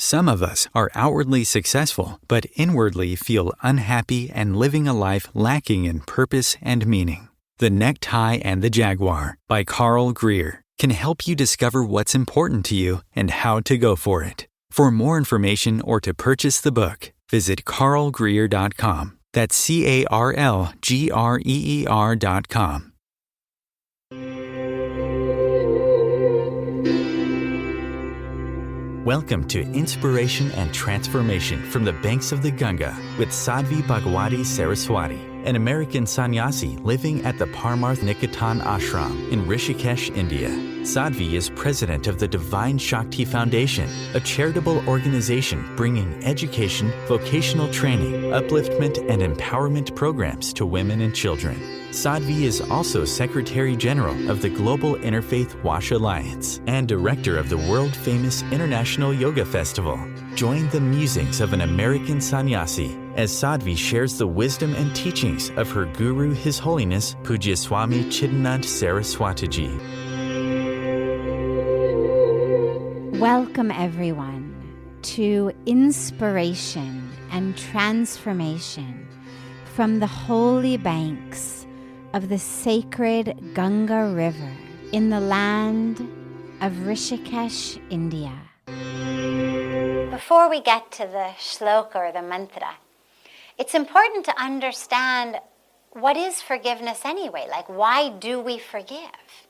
Some of us are outwardly successful, but inwardly feel unhappy and living a life lacking in purpose and meaning. The Necktie and the Jaguar by Carl Greer can help you discover what's important to you and how to go for it. For more information or to purchase the book, visit carlgreer.com. That's CarlGreer.com. Welcome to Inspiration and Transformation from the Banks of the Ganga with Sadhvi Bhagawati Saraswati, an American sannyasi living at the Parmarth Niketan Ashram in Rishikesh, India. Sadhvi is president of the Divine Shakti Foundation, a charitable organization bringing education, vocational training, upliftment, and empowerment programs to women and children. Sadhvi is also Secretary General of the Global Interfaith Wash Alliance and Director of the world-famous International Yoga Festival. Join the musings of an American sannyasi as Sadhvi shares the wisdom and teachings of her guru, His Holiness Pujya Swami Chidanand Saraswatiji. Welcome, everyone, to Inspiration and Transformation from the holy banks of the sacred Ganga River in the land of Rishikesh, India. Before we get to the shloka or the mantra, it's important to understand what is forgiveness anyway. Like, why do we forgive?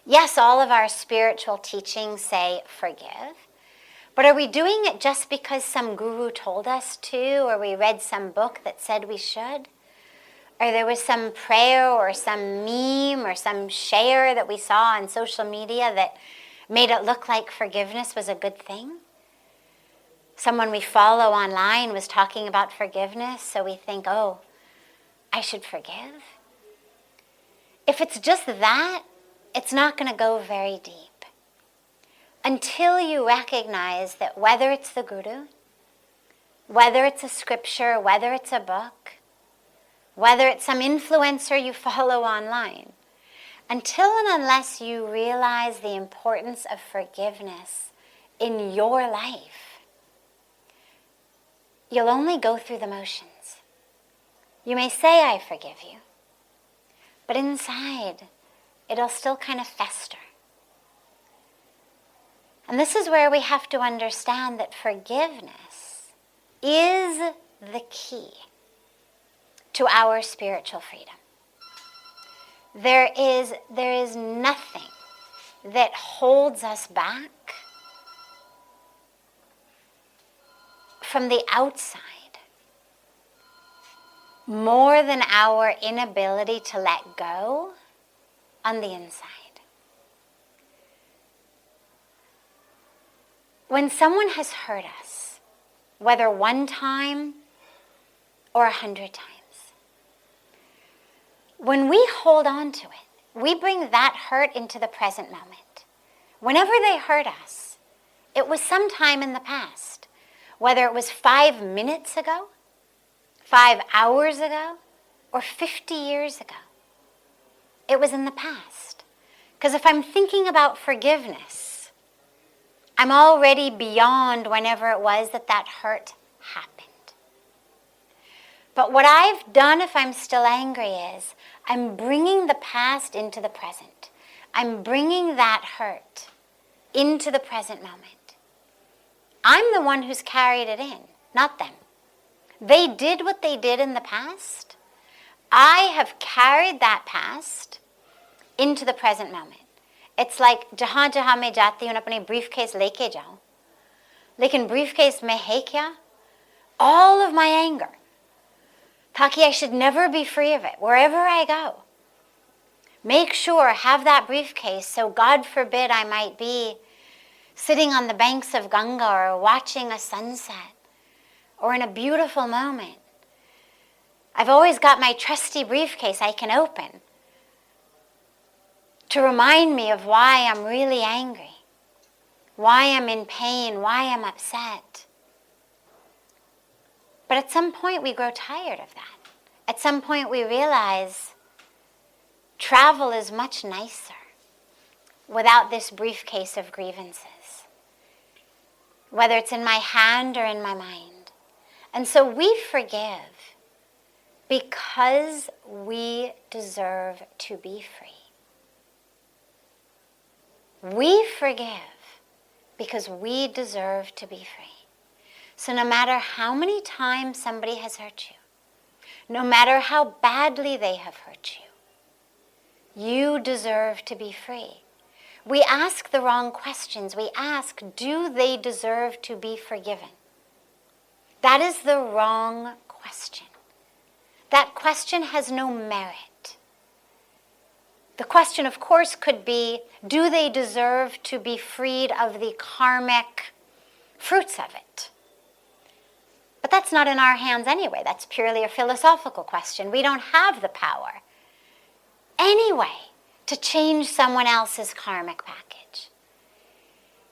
Yes, all of our spiritual teachings say forgive, but are we doing it just because some guru told us to, or we read some book that said we should? Or there was some prayer or some meme or some share that we saw on social media that made it look like forgiveness was a good thing? Someone we follow online was talking about forgiveness, so we think, oh, I should forgive? If it's just that, it's not going to go very deep. Until you recognize that whether it's the guru, whether it's a scripture, whether it's a book, whether it's some influencer you follow online, until and unless you realize the importance of forgiveness in your life, you'll only go through the motions. You may say, I forgive you, but inside, it'll still kind of fester. And this is where we have to understand that forgiveness is the key to our spiritual freedom. There is nothing that holds us back from the outside more than our inability to let go on the inside. When someone has hurt us, whether one time or 100 times, when we hold on to it, we bring that hurt into the present moment. Whenever they hurt us, it was sometime in the past, whether it was 5 minutes ago, 5 hours ago, or 50 years ago. It was in the past. Because if I'm thinking about forgiveness, I'm already beyond whenever it was that hurt happened. But what I've done if I'm still angry is I'm bringing the past into the present. I'm bringing that hurt into the present moment. I'm the one who's carried it in, not them. They did what they did in the past. I have carried that past into the present moment. It's like jahan jahan mein jati hun apni briefcase leke jaun. Lekin briefcase mein hai kya? All of my anger. Taki I should never be free of it, wherever I go. Make sure, have that briefcase, so God forbid I might be sitting on the banks of Ganga or watching a sunset or in a beautiful moment. I've always got my trusty briefcase I can open to remind me of why I'm really angry, why I'm in pain, why I'm upset. But at some point we grow tired of that. At some point we realize travel is much nicer without this briefcase of grievances. whether it's in my hand or in my mind. And so we forgive because we deserve to be free. We forgive because we deserve to be free. So no matter how many times somebody has hurt you, no matter how badly they have hurt you, you deserve to be free. We ask the wrong questions. We ask, do they deserve to be forgiven? That is the wrong question. That question has no merit. The question, of course, could be, do they deserve to be freed of the karmic fruits of it? But that's not in our hands anyway. That's purely a philosophical question. We don't have the power anyway to change someone else's karmic package.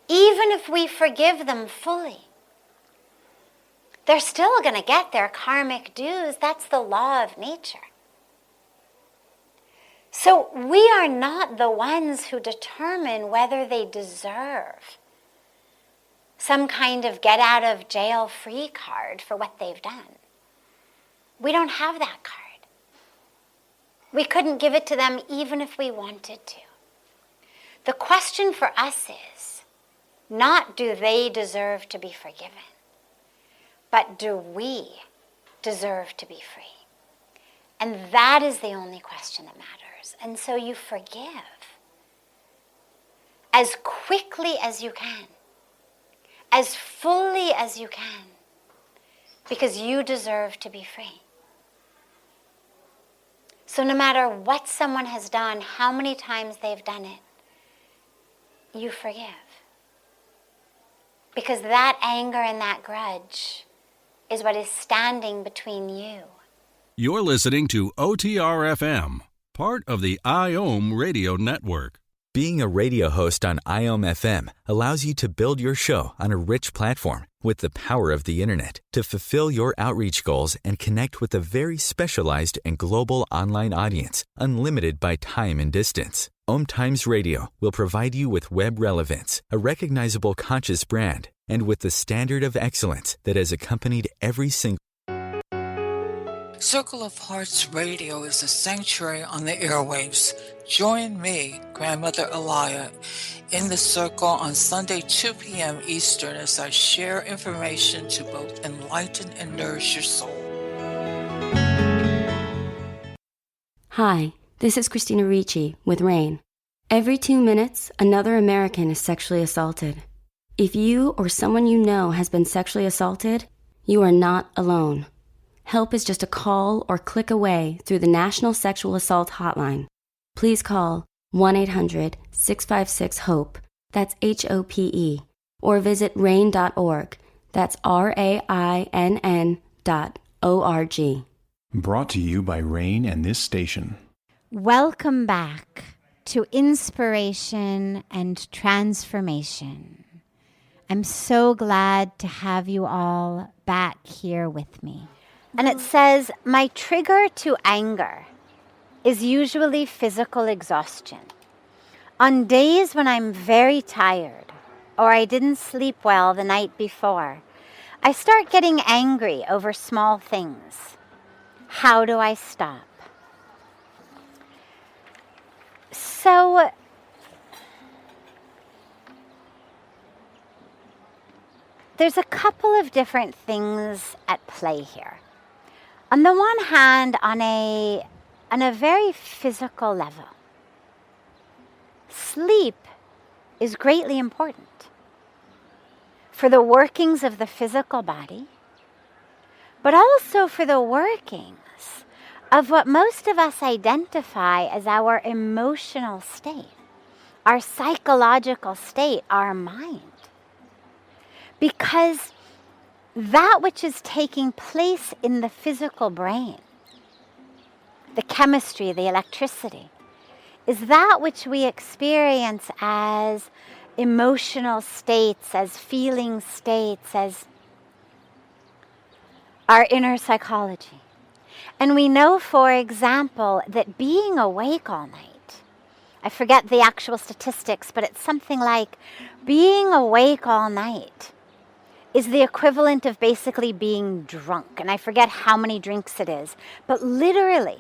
Even if we forgive them fully, they're still going to get their karmic dues. That's the law of nature. So we are not the ones who determine whether they deserve some kind of get-out-of-jail-free card for what they've done. We don't have that card. We couldn't give it to them even if we wanted to. The question for us is not do they deserve to be forgiven, but do we deserve to be free? And that is the only question that matters. And so you forgive as quickly as you can, as fully as you can, because you deserve to be free. So no matter what someone has done, how many times they've done it, you forgive. Because that anger and that grudge is what is standing between you. You're listening to OTR-FM, part of the IOM radio network. Being a radio host on IOM FM allows you to build your show on a rich platform with the power of the internet to fulfill your outreach goals and connect with a very specialized and global online audience, unlimited by time and distance. OMTimes Radio will provide you with web relevance, a recognizable conscious brand, and with the standard of excellence that has accompanied every single Circle of Hearts Radio is a sanctuary on the airwaves. Join me, Grandmother Elia, in the circle on Sunday, 2 p.m. Eastern as I share information to both enlighten and nourish your soul. Hi, this is Christina Ricci with RAIN. Every 2 minutes, another American is sexually assaulted. If you or someone you know has been sexually assaulted, you are not alone. Help is just a call or click away through the National Sexual Assault Hotline. Please call 1-800-656-HOPE, that's HOPE, or visit RAIN.org, that's RAINN.org. Brought to you by RAIN and this station. Welcome back to Inspiration and Transformation. I'm so glad to have you all back here with me. And it says, my trigger to anger is usually physical exhaustion. On days when I'm very tired or I didn't sleep well the night before, I start getting angry over small things. How do I stop? So, there's a couple of different things at play here. On the one hand, on a very physical level, sleep is greatly important for the workings of the physical body, but also for the workings of what most of us identify as our emotional state, our psychological state, our mind. Because that which is taking place in the physical brain, the chemistry, the electricity, is that which we experience as emotional states, as feeling states, as our inner psychology. And we know, for example, that being awake all night, I forget the actual statistics, but it's something like being awake all night is the equivalent of basically being drunk. And I forget how many drinks it is. But literally,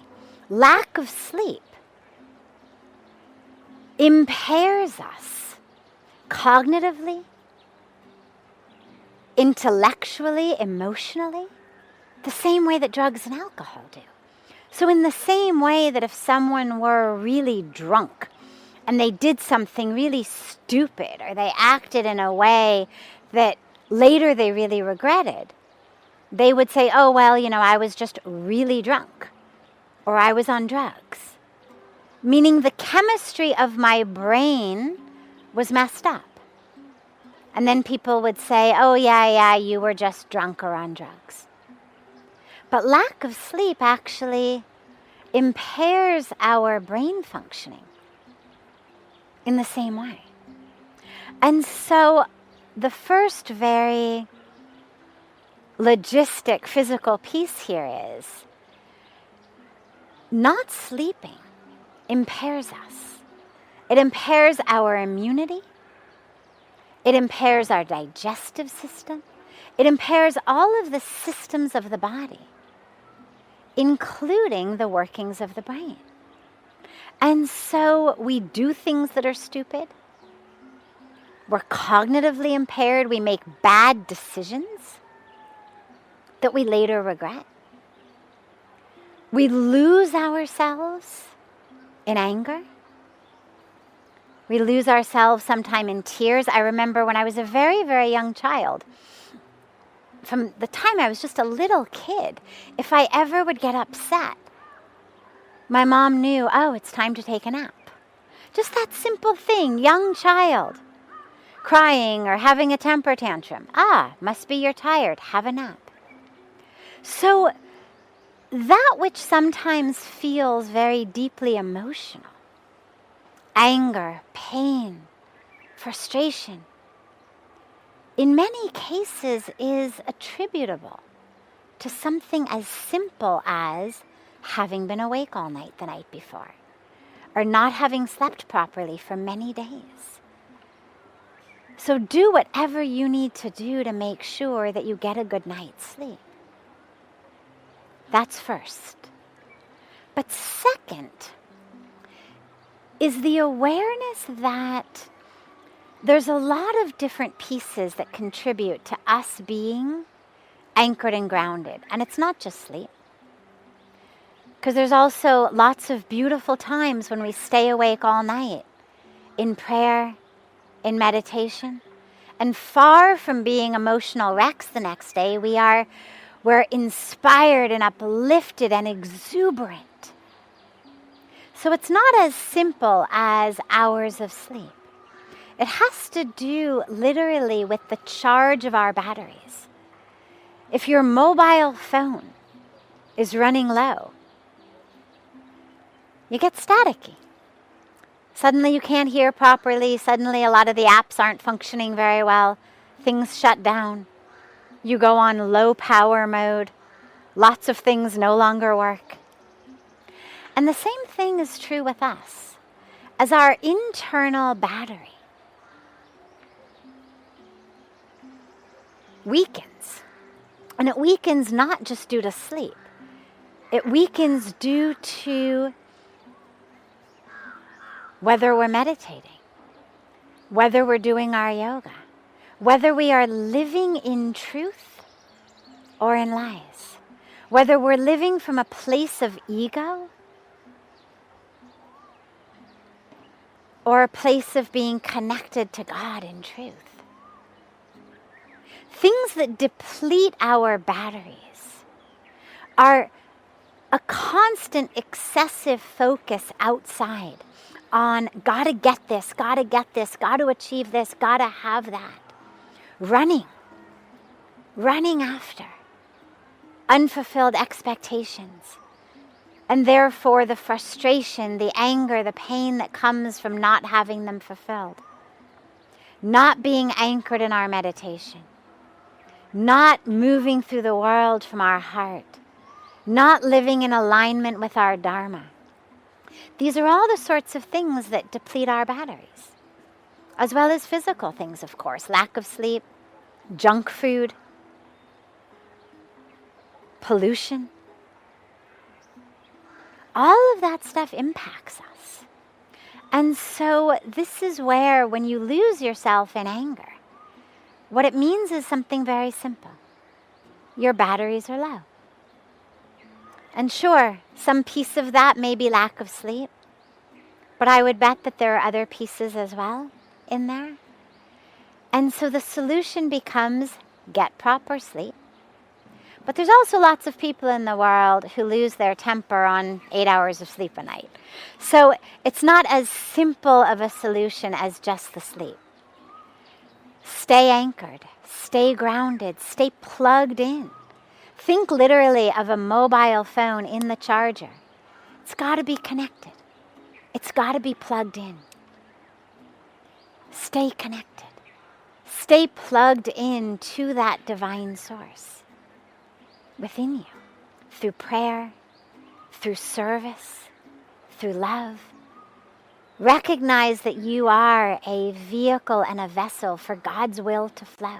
lack of sleep impairs us cognitively, intellectually, emotionally, the same way that drugs and alcohol do. So in the same way that if someone were really drunk and they did something really stupid or they acted in a way that later they really regretted, they would say, oh, well, I was just really drunk or I was on drugs. Meaning the chemistry of my brain was messed up. And then people would say, oh, yeah, you were just drunk or on drugs. But lack of sleep actually impairs our brain functioning in the same way. And so the first very logistic, physical piece here is not sleeping impairs us. It impairs our immunity. It impairs our digestive system. It impairs all of the systems of the body, including the workings of the brain. And so we do things that are stupid. We're cognitively impaired. We make bad decisions that we later regret. We lose ourselves in anger. We lose ourselves sometime in tears. I remember when I was a very, very young child, from the time I was just a little kid, if I ever would get upset, my mom knew, oh, it's time to take a nap. Just that simple thing, young child, crying or having a temper tantrum. Must be you're tired, have a nap. So that which sometimes feels very deeply emotional, anger, pain, frustration, in many cases is attributable to something as simple as having been awake all night the night before, or not having slept properly for many days. So do whatever you need to do to make sure that you get a good night's sleep. That's first. But second is the awareness that there's a lot of different pieces that contribute to us being anchored and grounded. And it's not just sleep. Because there's also lots of beautiful times when we stay awake all night in prayer, in meditation. And far from being emotional wrecks the next day, we're inspired and uplifted and exuberant. So it's not as simple as hours of sleep. It has to do literally with the charge of our batteries. If your mobile phone is running low, you get staticky. Suddenly you can't hear properly. Suddenly a lot of the apps aren't functioning very well. Things shut down. You go on low power mode. Lots of things no longer work. And the same thing is true with us. As our internal battery weakens, and it weakens not just due to sleep. It weakens due to whether we're meditating, whether we're doing our yoga, whether we are living in truth or in lies, whether we're living from a place of ego or a place of being connected to God in truth. Things that deplete our batteries are a constant excessive focus outside on gotta get this, gotta achieve this, gotta have that. Running after unfulfilled expectations. And therefore the frustration, the anger, the pain that comes from not having them fulfilled. Not being anchored in our meditation. Not moving through the world from our heart. Not living in alignment with our Dharma. These are all the sorts of things that deplete our batteries. As well as physical things, of course. Lack of sleep, junk food, pollution. All of that stuff impacts us. And so this is where, when you lose yourself in anger, what it means is something very simple. Your batteries are low. And sure, some piece of that may be lack of sleep, but I would bet that there are other pieces as well in there. And so the solution becomes get proper sleep. But there's also lots of people in the world who lose their temper on 8 hours of sleep a night. So it's not as simple of a solution as just the sleep. Stay anchored, stay grounded, stay plugged in. Think literally of a mobile phone in the charger. It's got to be connected. It's got to be plugged in. Stay connected. Stay plugged in to that divine source within you, through prayer, through service, through love. Recognize that you are a vehicle and a vessel for God's will to flow.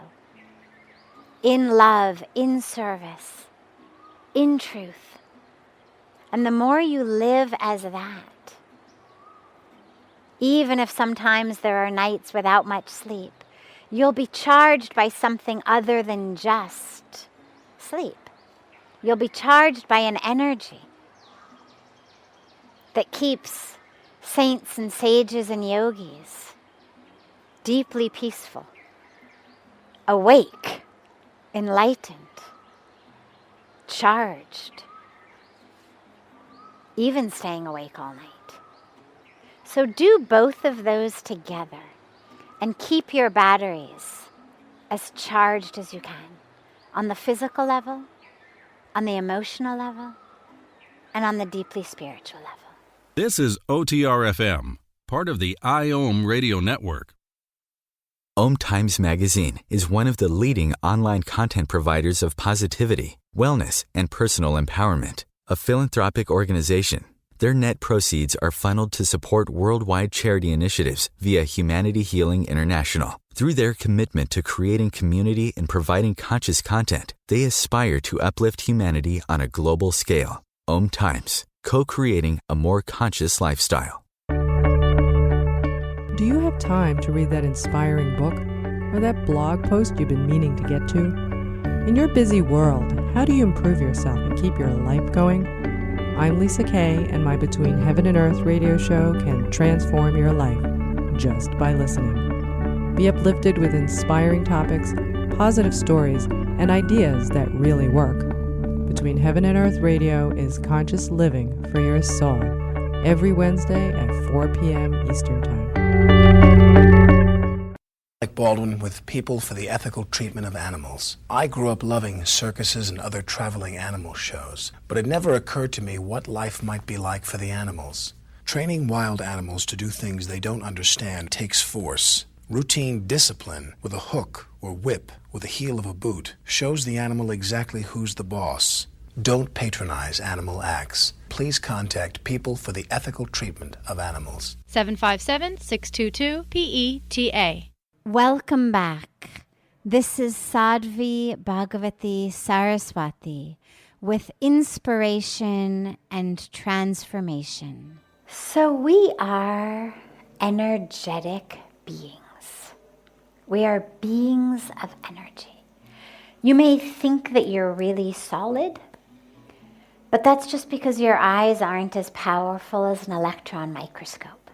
In love, in service, in truth. And the more you live as that, even if sometimes there are nights without much sleep, you'll be charged by something other than just sleep. You'll be charged by an energy that keeps saints and sages and yogis deeply peaceful, awake, enlightened, charged, even staying awake all night. So do both of those together and keep your batteries as charged as you can on the physical level, on the emotional level, and on the deeply spiritual level. This is OTR-FM, part of the IOM radio network. OMTimes Magazine is one of the leading online content providers of positivity, wellness, and personal empowerment. A philanthropic organization, their net proceeds are funneled to support worldwide charity initiatives via Humanity Healing International. Through their commitment to creating community and providing conscious content, they aspire to uplift humanity on a global scale. OMTimes, co-creating a more conscious lifestyle. Do you have time to read that inspiring book or that blog post you've been meaning to get to? In your busy world, how do you improve yourself and keep your life going? I'm Lisa Kay, and my Between Heaven and Earth radio show can transform your life just by listening. Be uplifted with inspiring topics, positive stories, and ideas that really work. Between Heaven and Earth Radio is conscious living for your soul, every Wednesday at 4 p.m. Eastern Time. Like Baldwin with People for the Ethical Treatment of Animals. I grew up loving circuses and other traveling animal shows, but it never occurred to me what life might be like for the animals. Training wild animals to do things they don't understand takes force. Routine discipline with a hook or whip with the heel of a boot shows the animal exactly who's the boss. Don't patronize animal acts. Please contact People for the Ethical Treatment of Animals. 757-622-PETA. Welcome back. This is Sadhvi Bhagawati Saraswati with inspiration and transformation. So we are energetic beings. We are beings of energy. You may think that you're really solid, but that's just because your eyes aren't as powerful as an electron microscope.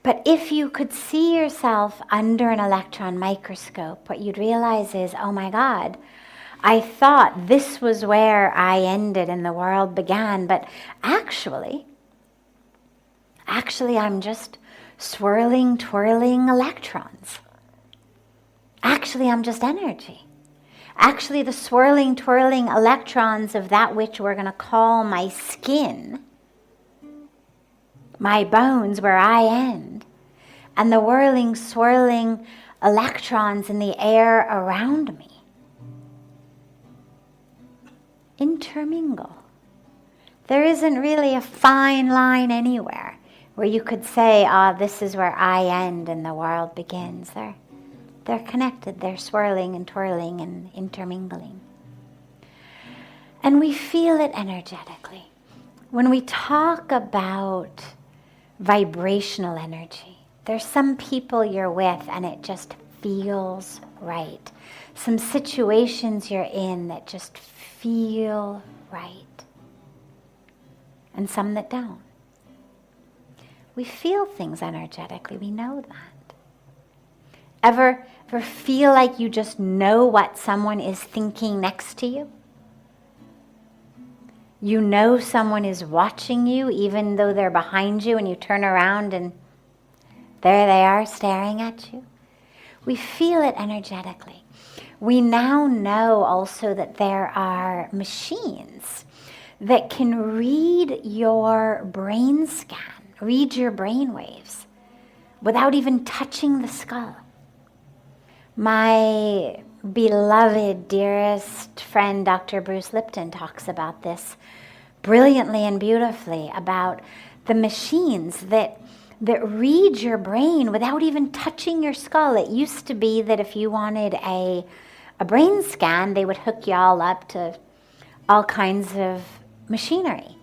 But if you could see yourself under an electron microscope, what you'd realize is, oh my God, I thought this was where I ended and the world began, but actually I'm just swirling, twirling electrons. Actually, I'm just energy. Actually, the swirling, twirling electrons of that which we're going to call my skin, my bones where I end, and the whirling, swirling electrons in the air around me intermingle. There isn't really a fine line anywhere where you could say, this is where I end and the world begins. They're connected. They're swirling and twirling and intermingling. And we feel it energetically. When we talk about vibrational energy, there's some people you're with and it just feels right. Some situations you're in that just feel right. And some that don't. We feel things energetically. We know that. Ever feel like you just know what someone is thinking next to you? You know someone is watching you even though they're behind you, and you turn around and there they are staring at you? We feel it energetically. We now know also that there are machines that can read your brain scan, read your brain waves without even touching the skull. My beloved, dearest friend, Dr. Bruce Lipton, talks about this brilliantly and beautifully, about the machines that read your brain without even touching your skull. It used to be that if you wanted a brain scan, they would hook you all up to all kinds of machinery.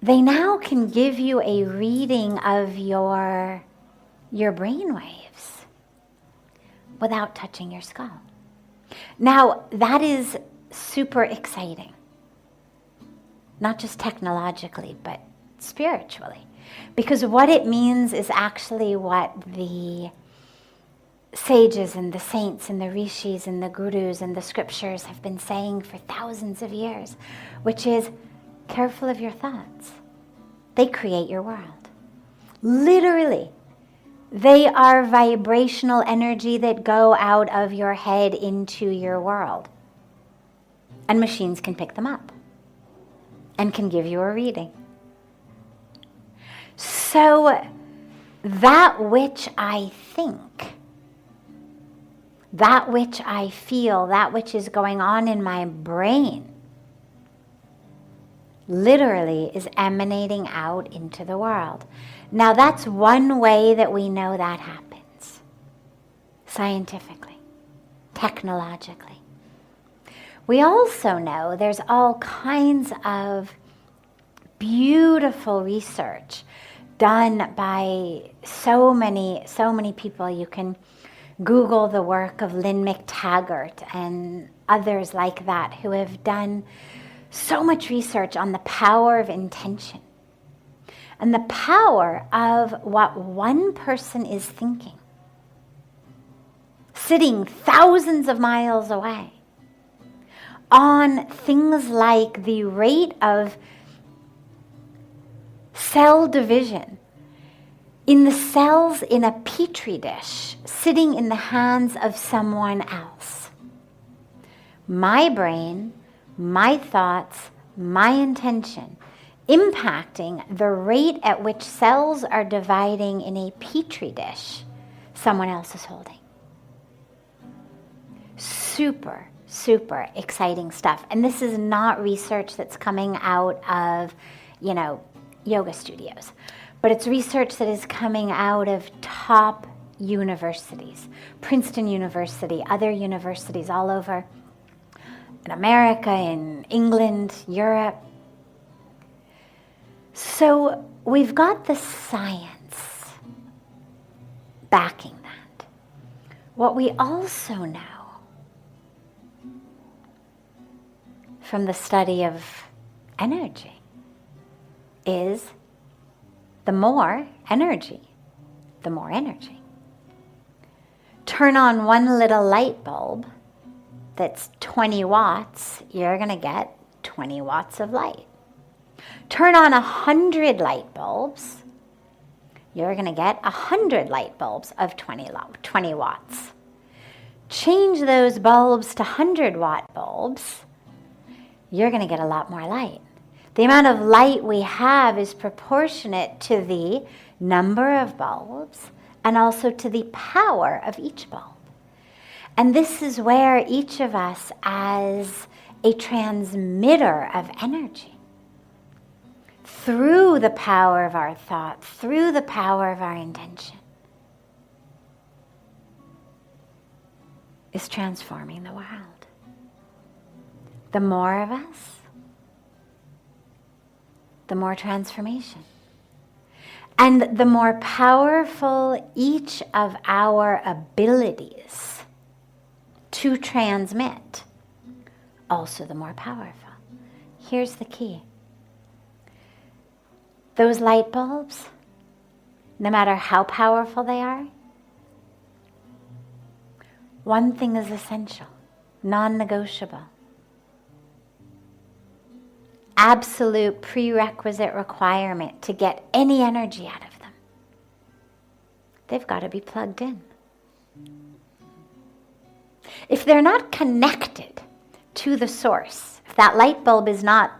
They now can give you a reading of your brain waves without touching your skull. Now, that is super exciting. Not just technologically, but spiritually. Because what it means is actually what the sages and the saints and the rishis and the gurus and the scriptures have been saying for thousands of years, which is, careful of your thoughts. They create your world. Literally. They are vibrational energy that go out of your head into your world. And machines can pick them up and can give you a reading. So that which I think, that which I feel, that which is going on in my brain, literally is emanating out into the world. Now that's one way that we know that happens. Scientifically, technologically. We also know there's all kinds of beautiful research done by so many people. You can Google the work of Lynn McTaggart and others like that who have done so much research on the power of intention and the power of what one person is thinking, sitting thousands of miles away, on things like the rate of cell division in the cells in a petri dish sitting in the hands of someone else. My brain, my thoughts, my intention, impacting the rate at which cells are dividing in a petri dish someone else is holding. Super, super exciting stuff. And this is not research that's coming out of, yoga studios, but it's research that is coming out of top universities, Princeton University, other universities all over in America, in England, Europe. So we've got the science backing that. What we also know from the study of energy is the more energy, the more energy. Turn on one little light bulb that's 20 watts, you're going to get 20 watts of light. Turn on 100 light bulbs, you're going to get 100 light bulbs of 20 watts. Change those bulbs to 100-watt bulbs, you're going to get a lot more light. The amount of light we have is proportionate to the number of bulbs and also to the power of each bulb. And this is where each of us, as a transmitter of energy, through the power of our thought, through the power of our intention, is transforming the world. The more of us, the more transformation. And the more powerful each of our abilities to transmit, also the more powerful. Here's the key. Those light bulbs, no matter how powerful they are, one thing is essential, non-negotiable. Absolute prerequisite requirement to get any energy out of them. They've got to be plugged in. If they're not connected to the source, if that light bulb is not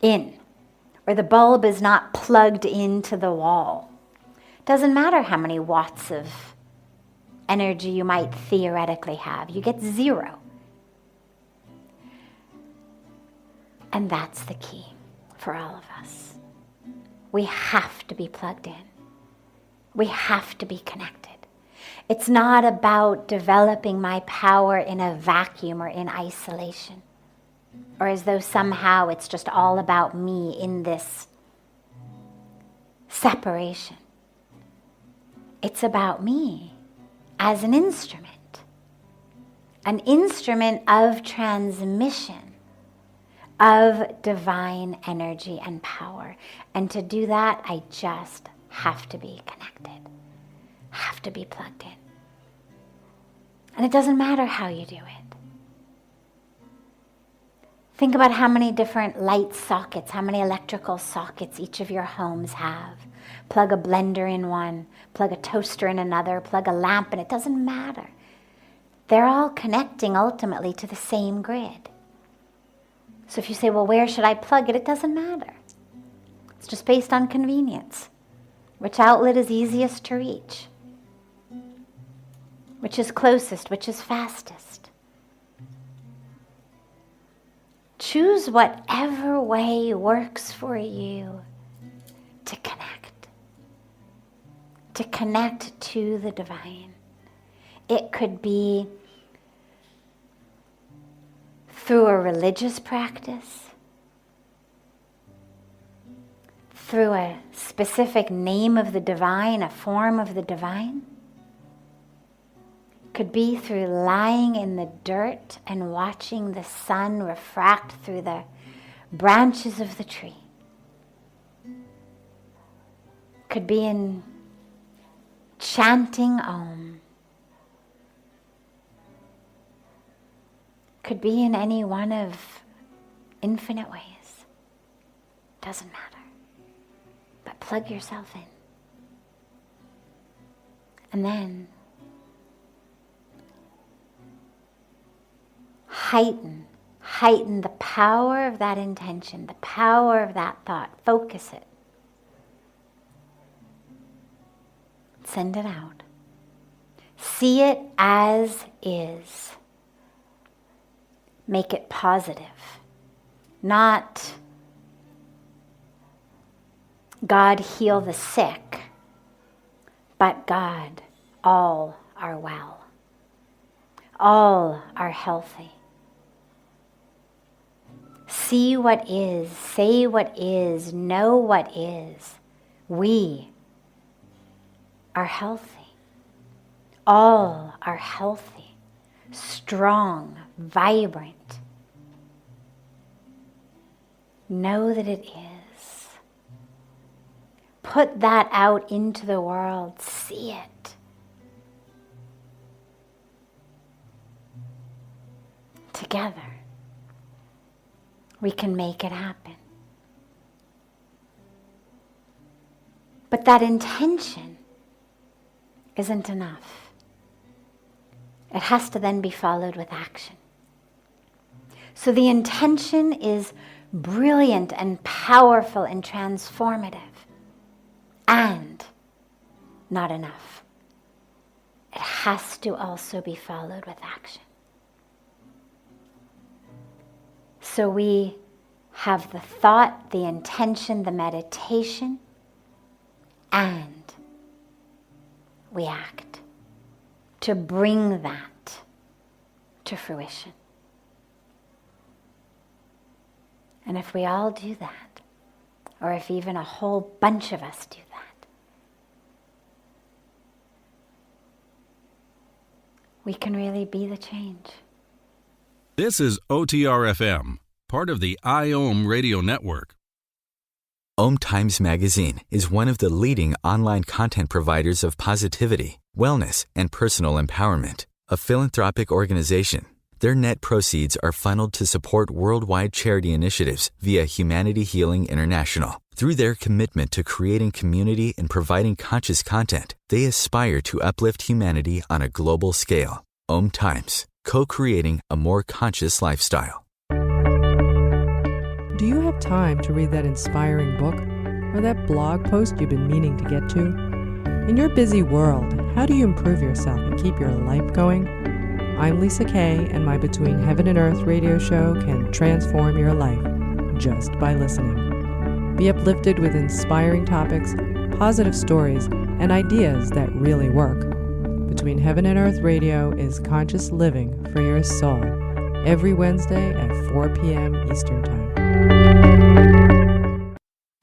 in, or the bulb is not plugged into the wall, doesn't matter how many watts of energy you might theoretically have, you get zero. And that's the key for all of us. We have to be plugged in. We have to be connected. It's not about developing my power in a vacuum or in isolation, or as though somehow it's just all about me in this separation. It's about me as an instrument of transmission of divine energy and power. And to do that, I just have to be connected, have to be plugged in. And it doesn't matter how you do it. Think about how many different light sockets, how many electrical sockets each of your homes have. Plug a blender in one, plug a toaster in another, plug a lamp in, it doesn't matter. They're all connecting ultimately to the same grid. So if you say, well, where should I plug it? It doesn't matter. It's just based on convenience. Which outlet is easiest to reach? Which is closest? Which is fastest? Choose whatever way works for you to connect. To connect to the divine. It could be through a religious practice, through a specific name of the divine, a form of the divine. Could be through lying in the dirt and watching the sun refract through the branches of the tree. Could be in chanting Om. Could be in any one of infinite ways. Doesn't matter. But plug yourself in. And then heighten the power of that intention, the power of that thought. Focus it. Send it out. See it as is. Make it positive. Not God heal the sick, but God, all are well. All are healthy. See what is, say what is, know what is. We are healthy. All are healthy, strong, vibrant. Know that it is. Put that out into the world. See it. Together, we can make it happen. But that intention isn't enough. It has to then be followed with action. So the intention is brilliant and powerful and transformative, and not enough. It has to also be followed with action. So we have the thought, the intention, the meditation, and we act to bring that to fruition. And if we all do that, or if even a whole bunch of us do that, we can really be the change. This is OTR-FM, part of the IOM radio network. OMTimes magazine is one of the leading online content providers of positivity, wellness, and personal empowerment. A philanthropic organization, their net proceeds are funneled to support worldwide charity initiatives via Humanity Healing International. Through their commitment to creating community and providing conscious content, they aspire to uplift humanity on a global scale. OMTimes, co-creating a more conscious lifestyle. Do you have time to read that inspiring book or that blog post you've been meaning to get to? In your busy world, how do you improve yourself and keep your life going? I'm Lisa Kay, and my Between Heaven and Earth radio show can transform your life just by listening. Be uplifted with inspiring topics, positive stories, and ideas that really work. Between Heaven and Earth radio is conscious living for your soul, every Wednesday at 4 p.m. Eastern Time.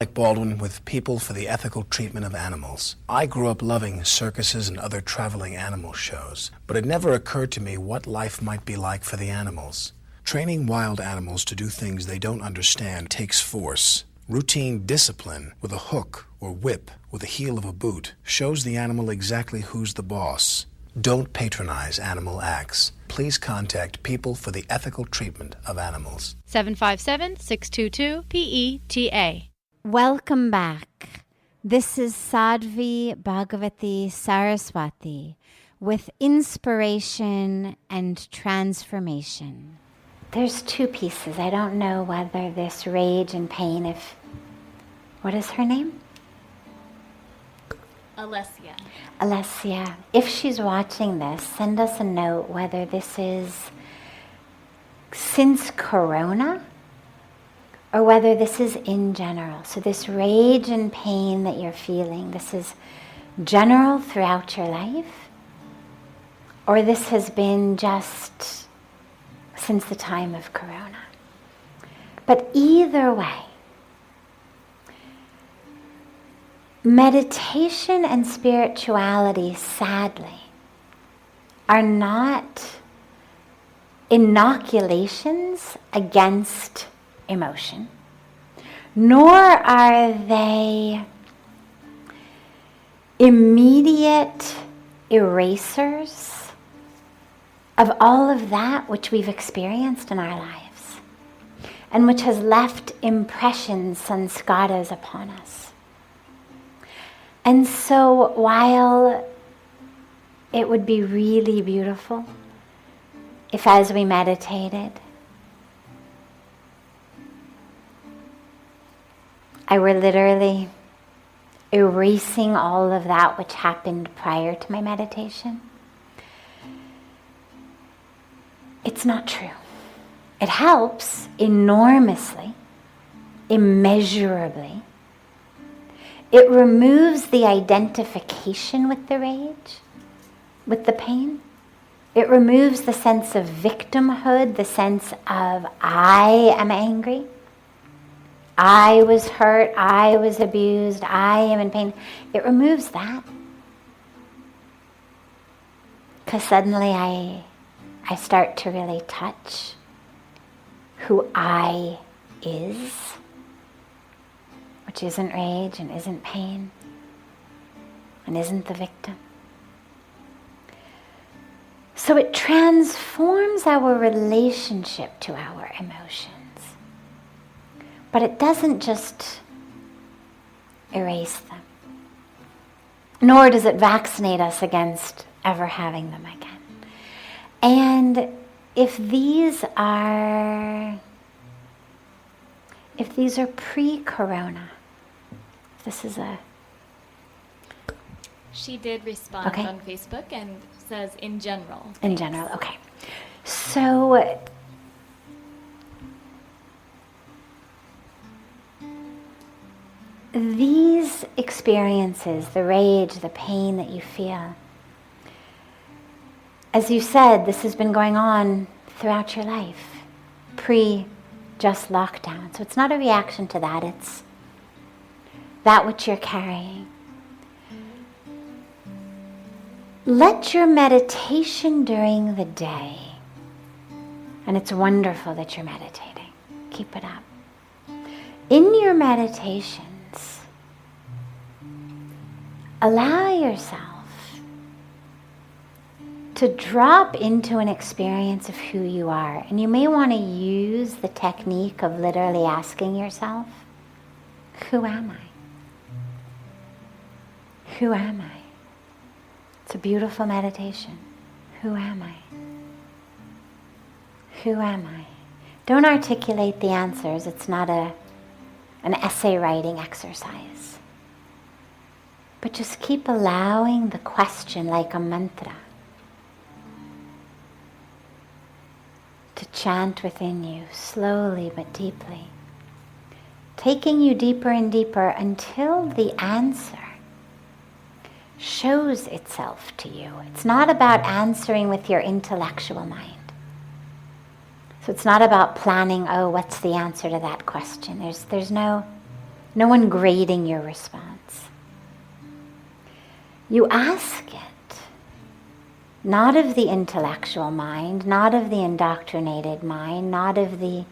Like Baldwin with People for the Ethical Treatment of Animals. I grew up loving circuses and other traveling animal shows, but it never occurred to me what life might be like for the animals. Training wild animals to do things they don't understand takes force. Routine discipline with a hook or whip with the heel of a boot shows the animal exactly who's the boss. Don't patronize animal acts. Please contact People for the Ethical Treatment of Animals. 757-622-PETA. Welcome back. This is Sadhvi Bhagawati Saraswati with Inspiration and Transformation. There's two pieces. I don't know whether this rage and pain, what is her name? Alessia. If she's watching this, send us a note whether this is since Corona or whether this is in general. So this rage and pain that you're feeling, this is general throughout your life, or this has been just since the time of Corona. But either way, meditation and spirituality, sadly, are not inoculations against emotion, nor are they immediate erasers of all of that which we've experienced in our lives and which has left impressions, sanskaras, upon us. And so while it would be really beautiful if as we meditated, I were literally erasing all of that which happened prior to my meditation, it's not true. It helps enormously, immeasurably. It removes the identification with the rage, with the pain. It removes the sense of victimhood, the sense of I am angry, I was hurt, I was abused, I am in pain. It removes that. Because suddenly I start to really touch who I is, which isn't rage and isn't pain and isn't the victim. So it transforms our relationship to our emotions. But it doesn't just erase them, nor does it vaccinate us against ever having them again. And if these are pre-corona, this is a... She did respond on Facebook and says in general. In general, okay. So these experiences, the rage, the pain that you feel, as you said, this has been going on throughout your life, just lockdown. So it's not a reaction to that, it's that which you're carrying. Let your meditation during the day, and it's wonderful that you're meditating, keep it up. In your meditations, allow yourself to drop into an experience of who you are. And you may want to use the technique of literally asking yourself, who am I? Who am I? It's a beautiful meditation. Who am I? Who am I? Don't articulate the answers. It's not an essay writing exercise. But just keep allowing the question like a mantra to chant within you, slowly but deeply, taking you deeper and deeper until the answer shows itself to you. It's not about answering with your intellectual mind. So it's not about planning, oh, what's the answer to that question? There's no one grading your response. You ask it, not of the intellectual mind, not of the indoctrinated mind, not of the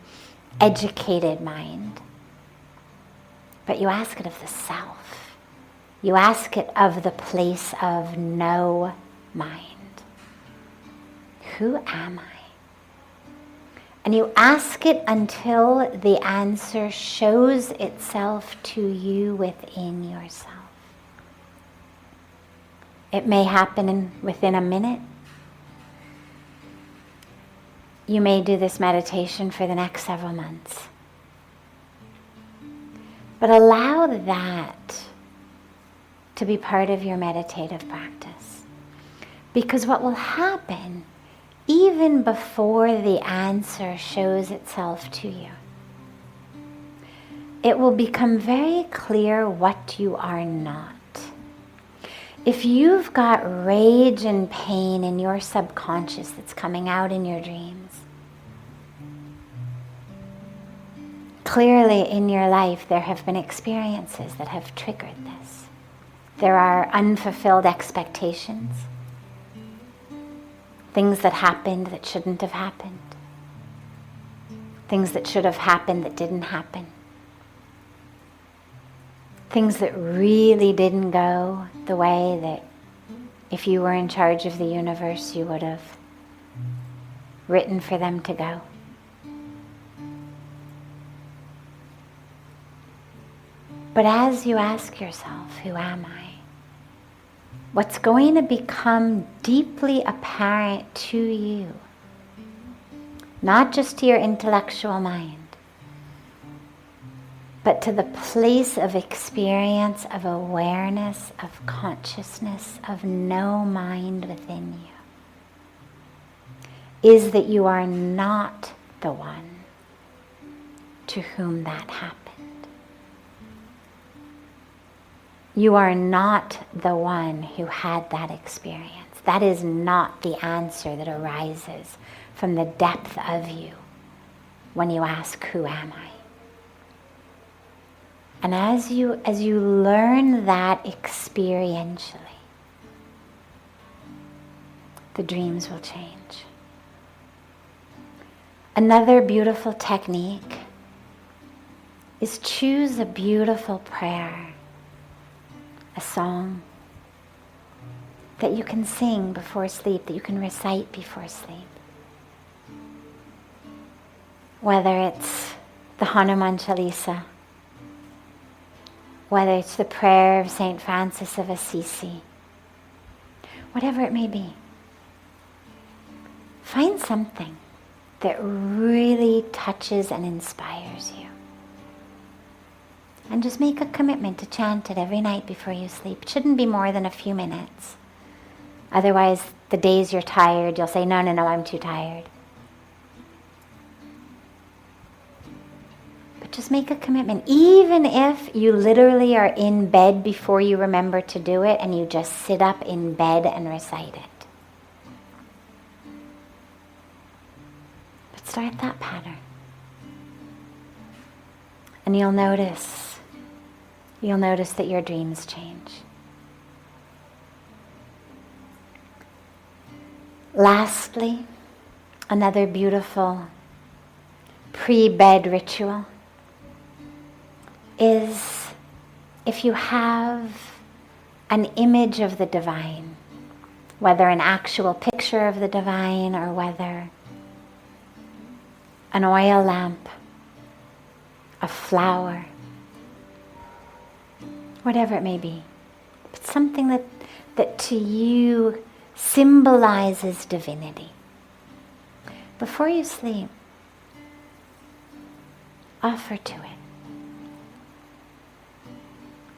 educated mind, but you ask it of the self. You ask it of the place of no mind. Who am I? And you ask it until the answer shows itself to you within yourself. It may happen within a minute. You may do this meditation for the next several months. But allow that to be part of your meditative practice. Because what will happen, even before the answer shows itself to you, it will become very clear what you are not. If you've got rage and pain in your subconscious that's coming out in your dreams, clearly in your life there have been experiences that have triggered this. There are unfulfilled expectations, things that happened that shouldn't have happened, things that should have happened that didn't happen, things that really didn't go the way that if you were in charge of the universe you would have written for them to go. But as you ask yourself, who am I? What's going to become deeply apparent to you, not just to your intellectual mind, but to the place of experience, of awareness, of consciousness, of no mind within you, is that you are not the one to whom that happened. You are not the one who had that experience. That is not the answer that arises from the depth of you when you ask, who am I? And as you learn that experientially, the dreams will change. Another beautiful technique is choose a beautiful prayer, a song that you can sing before sleep, that you can recite before sleep. Whether it's the Hanuman Chalisa, whether it's the prayer of St. Francis of Assisi, whatever it may be. Find something that really touches and inspires you. And just make a commitment to chant it every night before you sleep. It shouldn't be more than a few minutes. Otherwise, the days you're tired, you'll say, no, I'm too tired. But just make a commitment. Even if you literally are in bed before you remember to do it and you just sit up in bed and recite it. Start that pattern. And you'll notice that your dreams change. Lastly, another beautiful pre-bed ritual is if you have an image of the divine, whether an actual picture of the divine or whether an oil lamp, a flower, whatever it may be, but something that to you symbolizes divinity. Before you sleep, offer to it.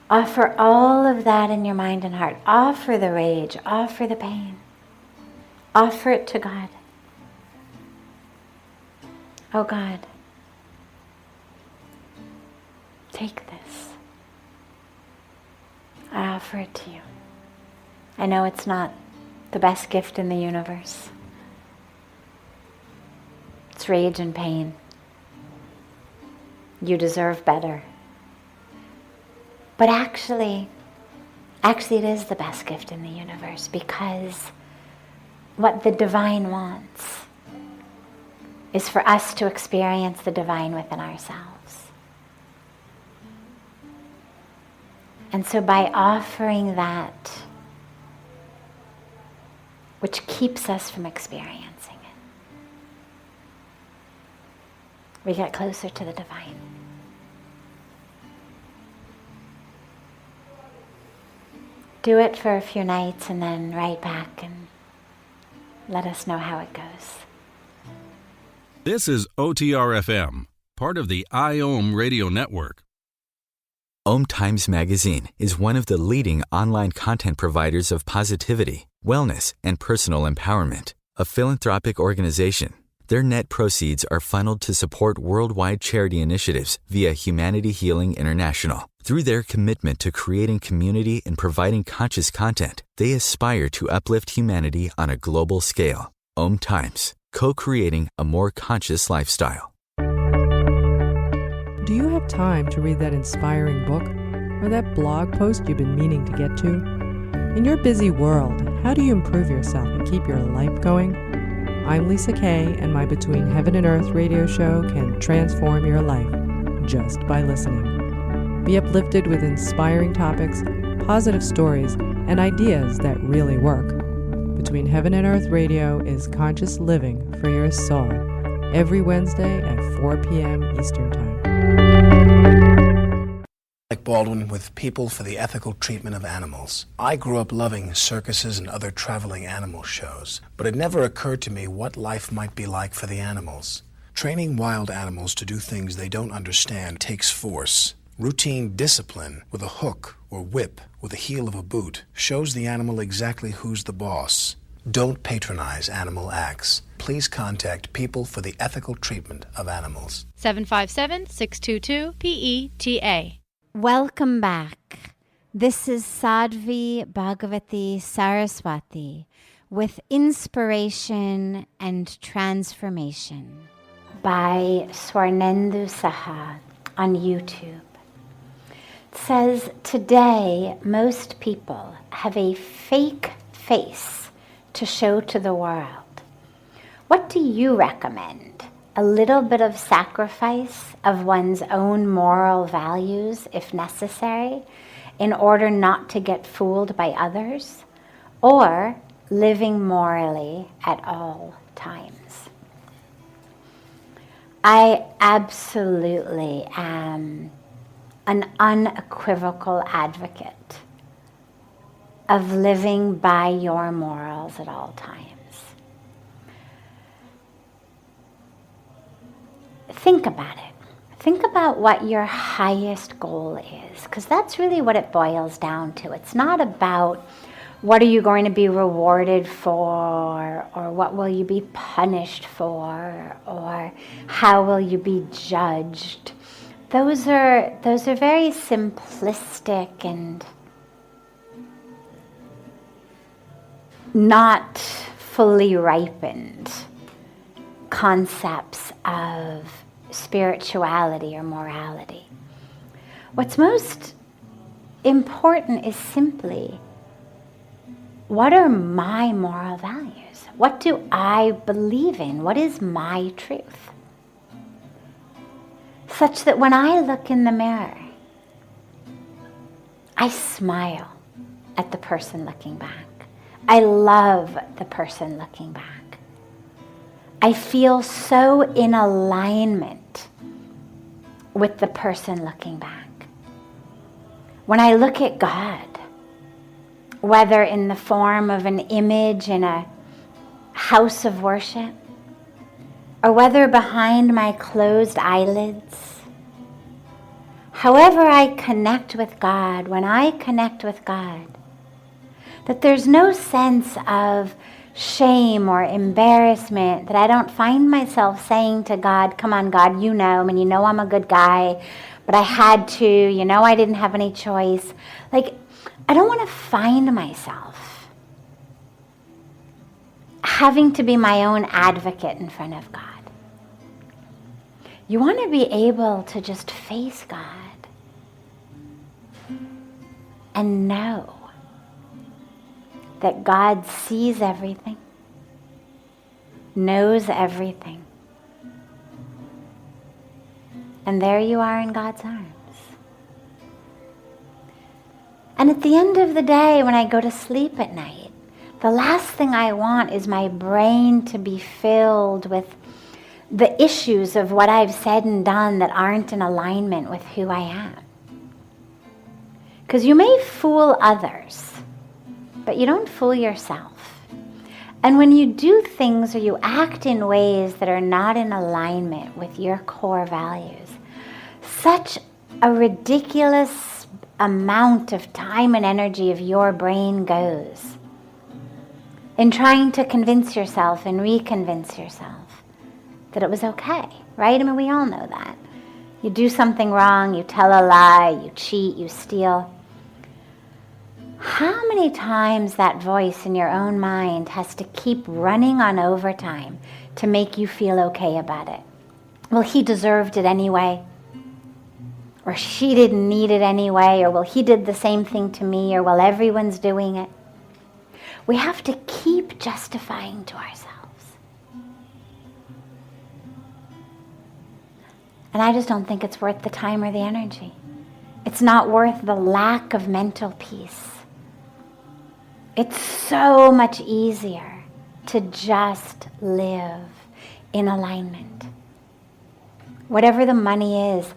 Offer all of that in your mind and heart. Offer the rage, offer the pain. Offer it to God. Oh God, take this. I offer it to you. I know it's not the best gift in the universe. It's rage and pain. You deserve better. But actually it is the best gift in the universe, because what the divine wants is for us to experience the divine within ourselves. And so by offering that, which keeps us from experiencing it, we get closer to the divine. Do it for a few nights and then write back and let us know how it goes. This is OTR-FM, part of the IOM radio network. OMTimes Magazine is one of the leading online content providers of positivity, wellness, and personal empowerment. A philanthropic organization, their net proceeds are funneled to support worldwide charity initiatives via Humanity Healing International. Through their commitment to creating community and providing conscious content, they aspire to uplift humanity on a global scale. OMTimes, co-creating a more conscious lifestyle. Do you have time to read that inspiring book or that blog post you've been meaning to get to? In your busy world, how do you improve yourself and keep your life going? I'm Lisa Kay, and my Between Heaven and Earth radio show can transform your life just by listening. Be uplifted with inspiring topics, positive stories, and ideas that really work. Between Heaven and Earth Radio is conscious living for your soul, every Wednesday at 4 p.m. Eastern Time. Like Baldwin with People for the Ethical Treatment of Animals. I grew up loving circuses and other traveling animal shows, but it never occurred to me what life might be like for the animals. Training wild animals to do things they don't understand takes force. Routine discipline with a hook or whip with the heel of a boot shows the animal exactly who's the boss. Don't patronize animal acts. Please contact People for the Ethical Treatment of Animals. 757-622-PETA. Welcome back. This is Sadhvi Bhagawati Saraswati with Inspiration and Transformation by Swarnendu Saha on YouTube. It says, today most people have a fake face to show to the world. What do you recommend? A little bit of sacrifice of one's own moral values, if necessary, in order not to get fooled by others, or living morally at all times? I absolutely am an unequivocal advocate of living by your morals at all times. Think about it. Think about what your highest goal is, because that's really what it boils down to. It's not about what are you going to be rewarded for, or what will you be punished for, or how will you be judged. Those are very simplistic and not fully ripened concepts of spirituality or morality. What's most important is simply, what are my moral values? What do I believe in? What is my truth? Such that when I look in the mirror, I smile at the person looking back. I love the person looking back. I feel so in alignment with the person looking back. When I look at God, whether in the form of an image in a house of worship, or whether behind my closed eyelids, however I connect with God, when I connect with God, that there's no sense of shame or embarrassment, that I don't find myself saying to God, come on God, you know, I mean, you know I'm a good guy, but I had to, you know I didn't have any choice. Like, I don't want to find myself having to be my own advocate in front of God. You want to be able to just face God and know that God sees everything, knows everything, and there you are in God's arms. And at the end of the day, when I go to sleep at night, the last thing I want is my brain to be filled with the issues of what I've said and done that aren't in alignment with who I am. Because you may fool others, but you don't fool yourself. And when you do things or you act in ways that are not in alignment with your core values, such a ridiculous amount of time and energy of your brain goes in trying to convince yourself and reconvince yourself that it was okay, right? I mean, we all know that. You do something wrong, you tell a lie, you cheat, you steal. How many times that voice in your own mind has to keep running on overtime to make you feel okay about it? Well, he deserved it anyway. Or she didn't need it anyway. Or well, he did the same thing to me. Or well, everyone's doing it. We have to keep justifying to ourselves. And I just don't think it's worth the time or the energy. It's not worth the lack of mental peace. It's so much easier to just live in alignment. Whatever the money is,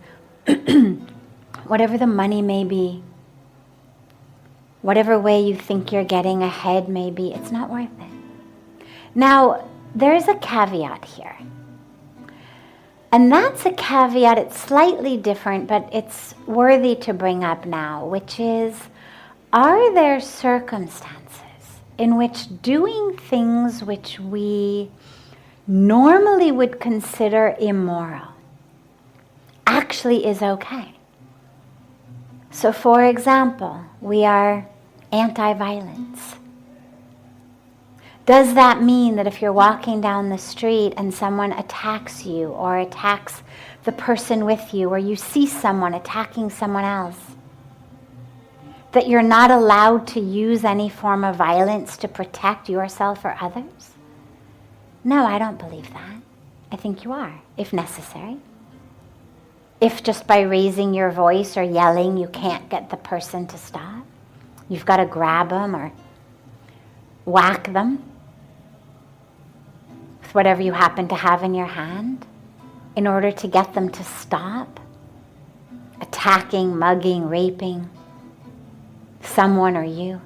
whatever the money may be, whatever way you think you're getting ahead may be, it's not worth it. Now, there's a caveat here. And that's a caveat, it's slightly different, but it's worthy to bring up now, which is, are there circumstances in which doing things which we normally would consider immoral actually is okay? So for example, we are anti-violence. Does that mean that if you're walking down the street and someone attacks you or attacks the person with you, or you see someone attacking someone else, that you're not allowed to use any form of violence to protect yourself or others? No, I don't believe that. I think you are, if necessary. If just by raising your voice or yelling you can't get the person to stop, you've got to grab them or whack them with whatever you happen to have in your hand in order to get them to stop attacking, mugging, raping someone or you.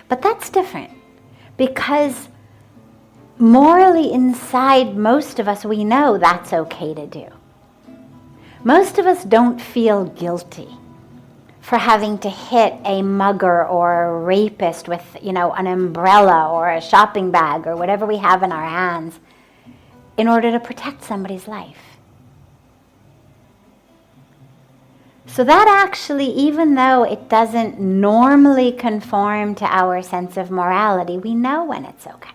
But that's different, because morally inside most of us, we know that's okay to do. Most of us don't feel guilty for having to hit a mugger or a rapist with, an umbrella or a shopping bag or whatever we have in our hands in order to protect somebody's life. So that actually, even though it doesn't normally conform to our sense of morality, we know when it's okay.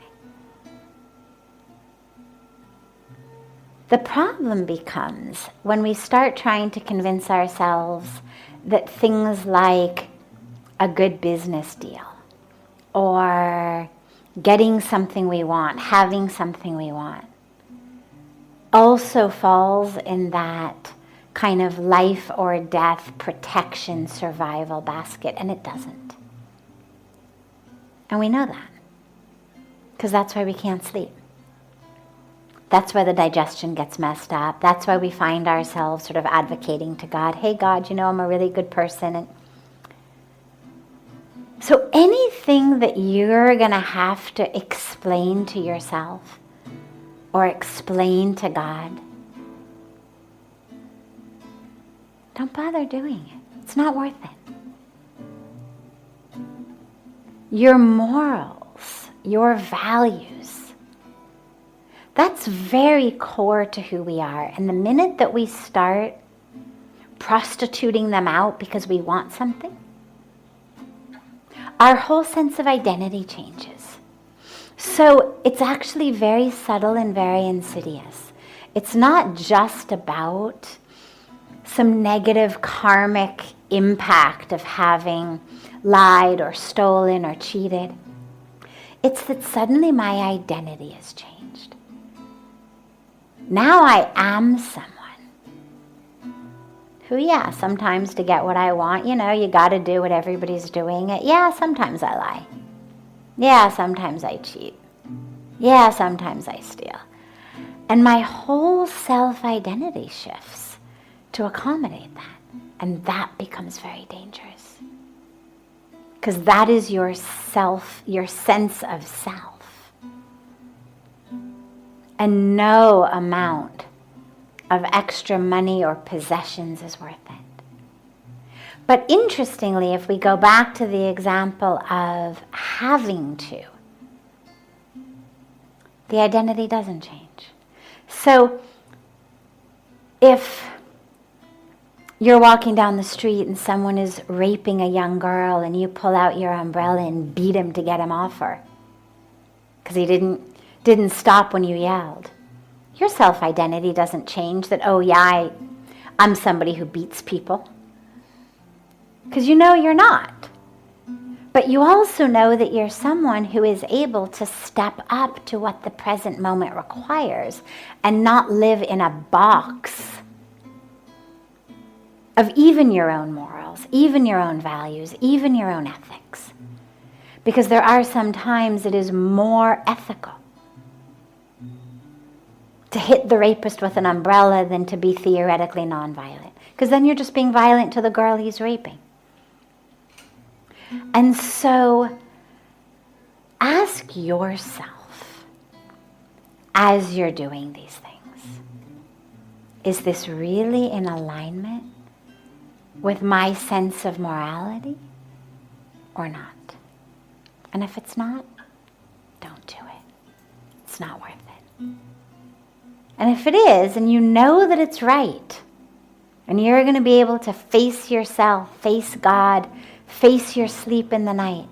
The problem becomes when we start trying to convince ourselves that things like a good business deal or getting something we want, having something we want, also falls in that kind of life or death protection survival basket, and it doesn't. And we know that because that's why we can't sleep. That's why the digestion gets messed up. That's why we find ourselves sort of advocating to God, hey God, you know, I'm a really good person. And so anything that you're going to have to explain to yourself or explain to God, don't bother doing it. It's not worth it. Your morals, your values, that's very core to who we are. And the minute that we start prostituting them out because we want something, our whole sense of identity changes. So it's actually very subtle and very insidious. It's not just about some negative karmic impact of having lied or stolen or cheated. It's that suddenly my identity has changed. Now I am someone who, yeah, sometimes to get what I want, you know, you got to do what everybody's doing. Yeah, sometimes I lie. Yeah, sometimes I cheat. Yeah, sometimes I steal. And my whole self-identity shifts to accommodate that. And that becomes very dangerous. Because that is your self, your sense of self. And no amount of extra money or possessions is worth it. But interestingly, if we go back to the example of having to, the identity doesn't change. So if you're walking down the street and someone is raping a young girl and you pull out your umbrella and beat him to get him off her because he didn't stop when you yelled, your self-identity doesn't change that, oh yeah, I'm somebody who beats people. Because you know you're not. But you also know that you're someone who is able to step up to what the present moment requires and not live in a box of even your own morals, even your own values, even your own ethics. Because there are some times it is more ethical to hit the rapist with an umbrella than to be theoretically nonviolent. Because then you're just being violent to the girl he's raping. And so ask yourself as you're doing these things, is this really in alignment with my sense of morality or not? And if it's not, don't do it. It's not worth it. And if it is, and you know that it's right, and you're going to be able to face yourself, face God, face your sleep in the night,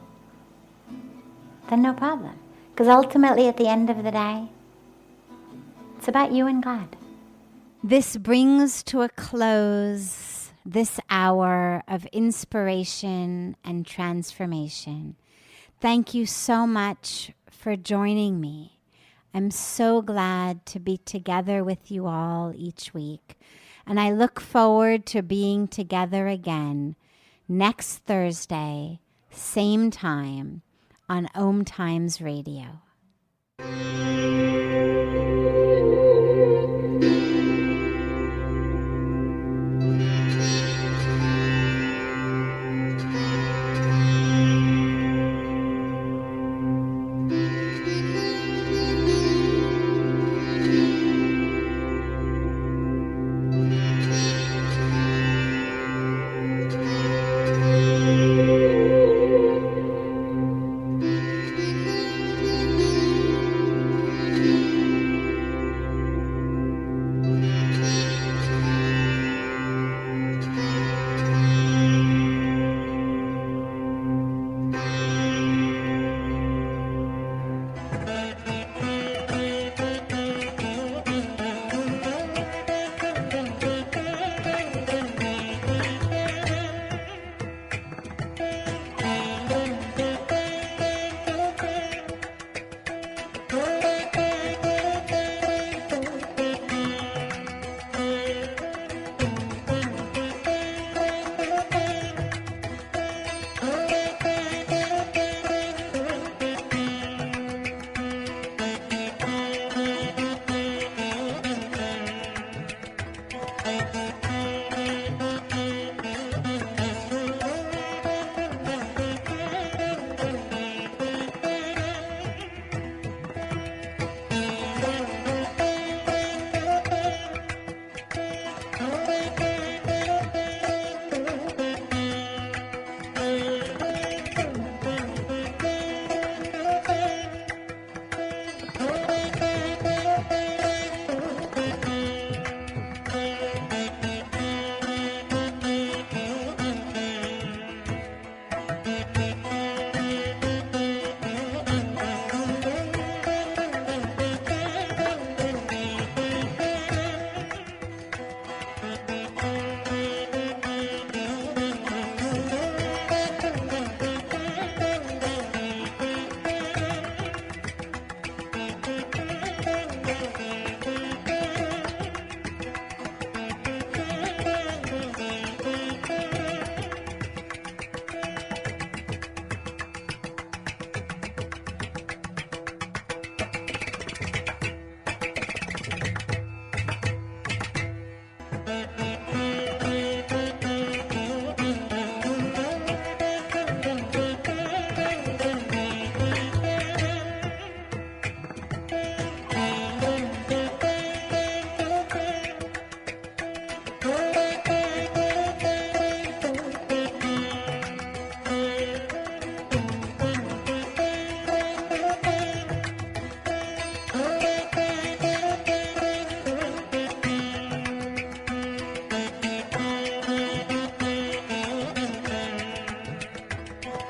then no problem. Because ultimately, at the end of the day, it's about you and God. This brings to a close this hour of inspiration and transformation. Thank you so much for joining me. I'm so glad to be together with you all each week. And I look forward to being together again next Thursday, same time, on OMTimes Radio.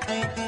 Bye.